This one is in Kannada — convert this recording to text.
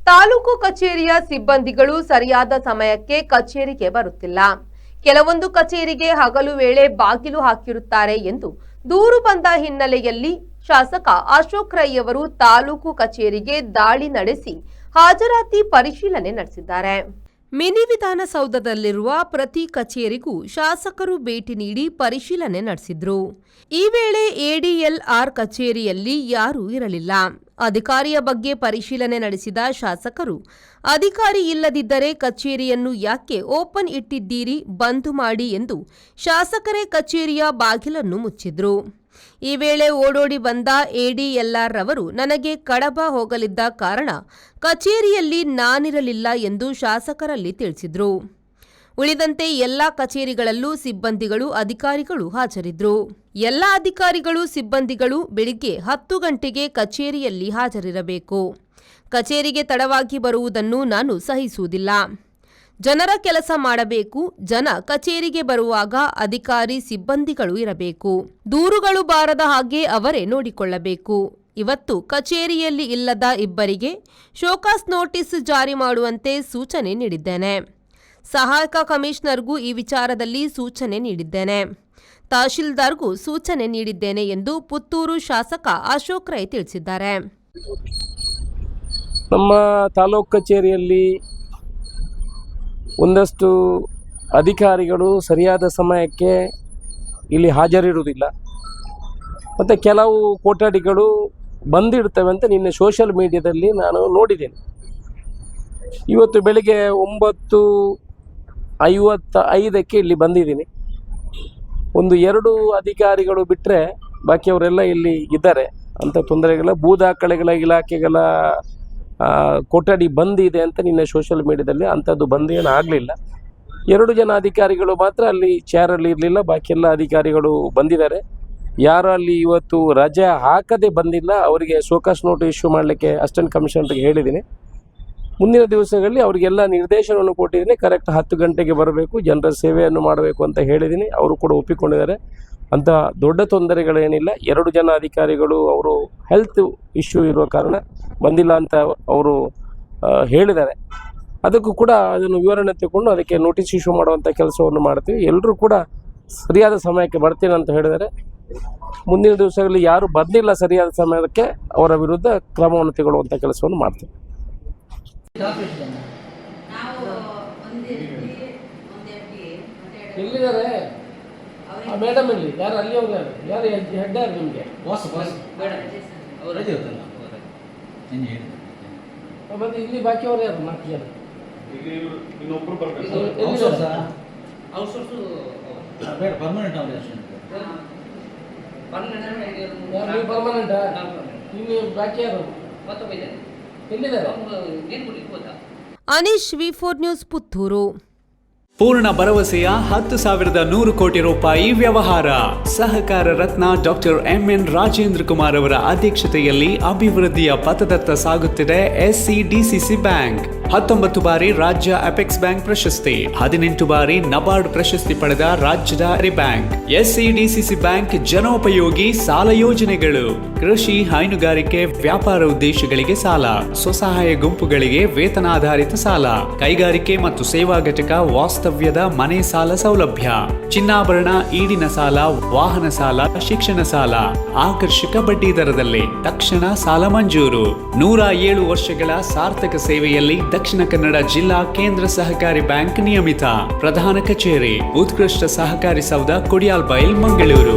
ತಾಲೂಕು ಕಚೇರಿಯ ಸಿಬ್ಬಂದಿಗಳು ಸರಿಯಾದ ಸಮಯಕ್ಕೆ ಕಚೇರಿಗೆ ಬರುತ್ತಿಲ್ಲ. ಕೆಲವೊಂದು ಕಚೇರಿಗೆ ಹಗಲು ವೇಳೆ ಬಾಗಿಲು ಹಾಕಿರುತ್ತಾರೆ ಎಂದು ದೂರು ಬಂದ ಹಿನ್ನೆಲೆಯಲ್ಲಿ ಶಾಸಕ ಅಶೋಕ್ ರೈ ಅವರು ತಾಲೂಕು ಕಚೇರಿಗೆ ದಾಳಿ ನಡೆಸಿ ಹಾಜರಾತಿ ಪರಿಶೀಲನೆ ನಡೆಸಿದ್ದಾರೆ. ಮಿನಿ ವಿಧಾನಸೌಧದಲ್ಲಿರುವ ಪ್ರತಿ ಕಚೇರಿಗೂ ಶಾಸಕರು ಭೇಟಿ ನೀಡಿ ಪರಿಶೀಲನೆ ನಡೆಸಿದ್ರು. ಈ ವೇಳೆ ಎಡಿಎಲ್ಆರ್ ಕಚೇರಿಯಲ್ಲಿ ಯಾರೂ ಇರಲಿಲ್ಲ. ಅಧಿಕಾರಿಯ ಬಗ್ಗೆ ಪರಿಶೀಲನೆ ನಡೆಸಿದ ಶಾಸಕರು, ಅಧಿಕಾರಿ ಇಲ್ಲದಿದ್ದರೆ ಕಚೇರಿಯನ್ನು ಯಾಕೆ ಓಪನ್ ಇಟ್ಟಿದ್ದೀರಿ, ಬಂದ್ ಮಾಡಿ ಎಂದು ಶಾಸಕರೇ ಕಚೇರಿಯ ಬಾಗಿಲನ್ನು ಮುಚ್ಚಿದ್ರು. ಈ ವೇಳೆ ಓಡೋಡಿ ಬಂದ ಎಡಿಎಲ್ಆರ್ ರವರು ನನಗೆ ಕಡಬ ಹೋಗಲಿದ್ದ ಕಾರಣ ಕಚೇರಿಯಲ್ಲಿ ನಾನಿರಲಿಲ್ಲ ಎಂದು ಶಾಸಕರಲ್ಲಿ ತಿಳಿಸಿದ್ರು. ಉಳಿದಂತೆ ಎಲ್ಲ ಕಚೇರಿಗಳಲ್ಲೂ ಸಿಬ್ಬಂದಿಗಳು, ಅಧಿಕಾರಿಗಳು ಹಾಜರಿದ್ದರು. ಎಲ್ಲ ಅಧಿಕಾರಿಗಳು, ಸಿಬ್ಬಂದಿಗಳು ಬೆಳಿಗ್ಗೆ 10 ಗಂಟೆಗೆ ಕಚೇರಿಯಲ್ಲಿ ಹಾಜರಿರಬೇಕು. ಕಚೇರಿಗೆ ತಡವಾಗಿ ಬರುವುದನ್ನು ನಾನು ಸಹಿಸುವುದಿಲ್ಲ. ಜನರ ಕೆಲಸ ಮಾಡಬೇಕು. ಜನ ಕಚೇರಿಗೆ ಬರುವಾಗ ಅಧಿಕಾರಿ, ಸಿಬ್ಬಂದಿಗಳು ಇರಬೇಕು. ದೂರುಗಳು ಬಾರದ ಹಾಗೆ ಅವರೇ ನೋಡಿಕೊಳ್ಳಬೇಕು. ಇವತ್ತು ಕಚೇರಿಯಲ್ಲಿ ಇಲ್ಲದ ಇಬ್ಬರಿಗೆ ಶೋಕಾಸ್ ನೋಟಿಸ್ ಜಾರಿ ಮಾಡುವಂತೆ ಸೂಚನೆ ನೀಡಿದ್ದೇನೆ. ಸಹಾಯಕ ಕಮಿಷನರ್ಗೂ ಈ ವಿಚಾರದಲ್ಲಿ ಸೂಚನೆ ನೀಡಿದ್ದೇನೆ. ತಹಶೀಲ್ದಾರ್ಗೂ ಸೂಚನೆ ನೀಡಿದ್ದೇನೆ ಎಂದು ಪುತ್ತೂರು ಶಾಸಕ ಅಶೋಕ್ ರೈ ತಿಳಿಸಿದ್ದಾರೆ. ನಮ್ಮ ತಾಲೂಕು ಕಚೇರಿಯಲ್ಲಿ ಒಂದಷ್ಟು ಅಧಿಕಾರಿಗಳು ಸರಿಯಾದ ಸಮಯಕ್ಕೆ ಇಲ್ಲಿ ಹಾಜರಿರುವುದಿಲ್ಲ ಮತ್ತು ಕೆಲವು ಕೊಠಡಿಗಳು ಬಂದಿರ್ತವೆ ಅಂತ ನಿನ್ನೆ ಸೋಷಿಯಲ್ ಮೀಡಿಯಾದಲ್ಲಿ ನಾನು ನೋಡಿದ್ದೇನೆ. ಇವತ್ತು ಬೆಳಿಗ್ಗೆ 9:55ಕ್ಕೆ ಇಲ್ಲಿ ಬಂದಿದ್ದೀನಿ. 1-2 ಅಧಿಕಾರಿಗಳು ಬಿಟ್ಟರೆ ಬಾಕಿಯವರೆಲ್ಲ ಇಲ್ಲಿ ಇದ್ದಾರೆ. ಅಂಥ ತೊಂದರೆಗಳ ಭೂದಾಖಲೆಗಳ ಇಲಾಖೆಗಳ ಕೊಠಡಿ ಬಂದಿದೆ ಅಂತ ನಿನ್ನೆ ಸೋಷಿಯಲ್ ಮೀಡಿಯಾದಲ್ಲಿ ಅಂಥದ್ದು ಬಂದೇನು ಆಗಲಿಲ್ಲ. 2 ಜನ ಅಧಿಕಾರಿಗಳು ಮಾತ್ರ ಅಲ್ಲಿ ಚೇರಲ್ಲಿ ಇರಲಿಲ್ಲ. ಬಾಕಿ ಎಲ್ಲ ಅಧಿಕಾರಿಗಳು ಬಂದಿದ್ದಾರೆ. ಯಾರು ಅಲ್ಲಿ ಇವತ್ತು ರಜೆ ಹಾಕದೆ ಬಂದಿಲ್ಲ ಅವರಿಗೆ ಶೋಕಾಸ್ ನೋಟಿಸ್ ಇಶ್ಯೂ ಮಾಡಲಿಕ್ಕೆ ಅಸಿಸ್ಟೆಂಟ್ ಕಮಿಷನರ್ಗೆ ಹೇಳಿದ್ದೀನಿ. ಮುಂದಿನ ದಿವಸಗಳಲ್ಲಿ ಅವರಿಗೆಲ್ಲ ನಿರ್ದೇಶನವನ್ನು ಕೊಟ್ಟಿದ್ದೀನಿ. ಕರೆಕ್ಟ್ 10 ಗಂಟೆಗೆ ಬರಬೇಕು, ಜನರ ಸೇವೆಯನ್ನು ಮಾಡಬೇಕು ಅಂತ ಹೇಳಿದ್ದೀನಿ. ಅವರು ಕೂಡ ಒಪ್ಪಿಕೊಂಡಿದ್ದಾರೆ. ಅಂಥ ದೊಡ್ಡ ತೊಂದರೆಗಳೇನಿಲ್ಲ. 2 ಜನ ಅಧಿಕಾರಿಗಳು ಅವರು ಹೆಲ್ತ್ ಇಶ್ಯೂ ಇರುವ ಕಾರಣ ಬಂದಿಲ್ಲ ಅಂತ ಅವರು ಹೇಳಿದ್ದಾರೆ. ಅದಕ್ಕೂ ಕೂಡ ಅದನ್ನು ವಿವರಣೆ ತಗೊಂಡು ಅದಕ್ಕೆ ನೋಟಿಸ್ ಇಶ್ಯೂ ಮಾಡುವಂಥ ಕೆಲಸವನ್ನು ಮಾಡ್ತೀವಿ. ಎಲ್ಲರೂ ಕೂಡ ಸರಿಯಾದ ಸಮಯಕ್ಕೆ ಬರ್ತೀನಿ ಅಂತ ಹೇಳಿದ್ದಾರೆ. ಮುಂದಿನ ದಿವಸಗಳಲ್ಲಿ ಯಾರು ಬಂದಿಲ್ಲ ಸರಿಯಾದ ಸಮಯಕ್ಕೆ ಅವರ ವಿರುದ್ಧ ಕ್ರಮವನ್ನು ತಗೊಳ್ಳುವಂಥ ಕೆಲಸವನ್ನು ಮಾಡ್ತೀವಿ. ಎಲ್ಲಿದ್ದಾರೆ ಮೇಡಮ್? ಇಲ್ಲಿ ಯಾರು ಅಲ್ಲಿ ಹೋಗ್ಯಾರ? ಯಾರು ಹೆಡ್ ಯಾರು ನಿಮಗೆ? ಮತ್ತೆ ಇಲ್ಲಿ ಬಾಕಿಯವರು ಯಾರು? 4 ಜನ ಪರ್ಮನೆಂಟಾ? ಇನ್ನು ಬಾಕಿ ಯಾರು ಎಲ್ಲಿದ್ದಾರೆ? Anish, V4 news, Puttur. ಪೂರ್ಣ ಭರವಸೆಯ 10,100 ಕೋಟಿ ರೂಪಾಯಿ ವ್ಯವಹಾರ. ಸಹಕಾರ ರತ್ನ ಡಾಕ್ಟರ್ MN ರಾಜೇಂದ್ರ ಕುಮಾರ್ ಅವರ ಅಧ್ಯಕ್ಷತೆಯಲ್ಲಿ ಅಭಿವೃದ್ಧಿಯ ಪಥದತ್ತ ಸಾಗುತ್ತಿದೆ SCDCC ಬ್ಯಾಂಕ್. 19 ಬಾರಿ ರಾಜ್ಯ ಅಪೆಕ್ಸ್ ಬ್ಯಾಂಕ್ ಪ್ರಶಸ್ತಿ, 18 ಬಾರಿ ನಬಾರ್ಡ್ ಪ್ರಶಸ್ತಿ ಪಡೆದ ರಾಜ್ಯದ ಬ್ಯಾಂಕ್. SCDCC ಬ್ಯಾಂಕ್ ಜನೋಪಯೋಗಿ ಸಾಲ ಯೋಜನೆಗಳು, ಕೃಷಿ, ಹೈನುಗಾರಿಕೆ, ವ್ಯಾಪಾರ ಉದ್ದೇಶಗಳಿಗೆ ಸಾಲ, ಸ್ವಸಹಾಯ ಗುಂಪುಗಳಿಗೆ ವೇತನಾಧಾರಿತ ಸಾಲ, ಕೈಗಾರಿಕೆ ಮತ್ತು ಸೇವಾ ಘಟಕ ವಾಸ್ತವ್ಯದ ಮನೆ ಸಾಲ ಸೌಲಭ್ಯ, ಚಿನ್ನಾಭರಣ, ಈಡಿನ ಸಾಲ, ವಾಹನ ಸಾಲ, ಶಿಕ್ಷಣ ಸಾಲ, ಆಕರ್ಷಕ ಬಡ್ಡಿ ದರದಲ್ಲಿ ತಕ್ಷಣ ಸಾಲ ಮಂಜೂರು. 107 ವರ್ಷಗಳ ಸಾರ್ಥಕ ಸೇವೆಯಲ್ಲಿ ದಕ್ಷಿಣ ಕನ್ನಡ ಜಿಲ್ಲಾ ಕೇಂದ್ರ ಸಹಕಾರಿ ಬ್ಯಾಂಕ್ ನಿಯಮಿತ. ಪ್ರಧಾನ ಕಚೇರಿ, ಉತ್ಕೃಷ್ಟ ಸಹಕಾರಿ ಸೌಧ, ಕೊಡಿಯಾಲ್ಬೈಲ್, ಮಂಗಳೂರು.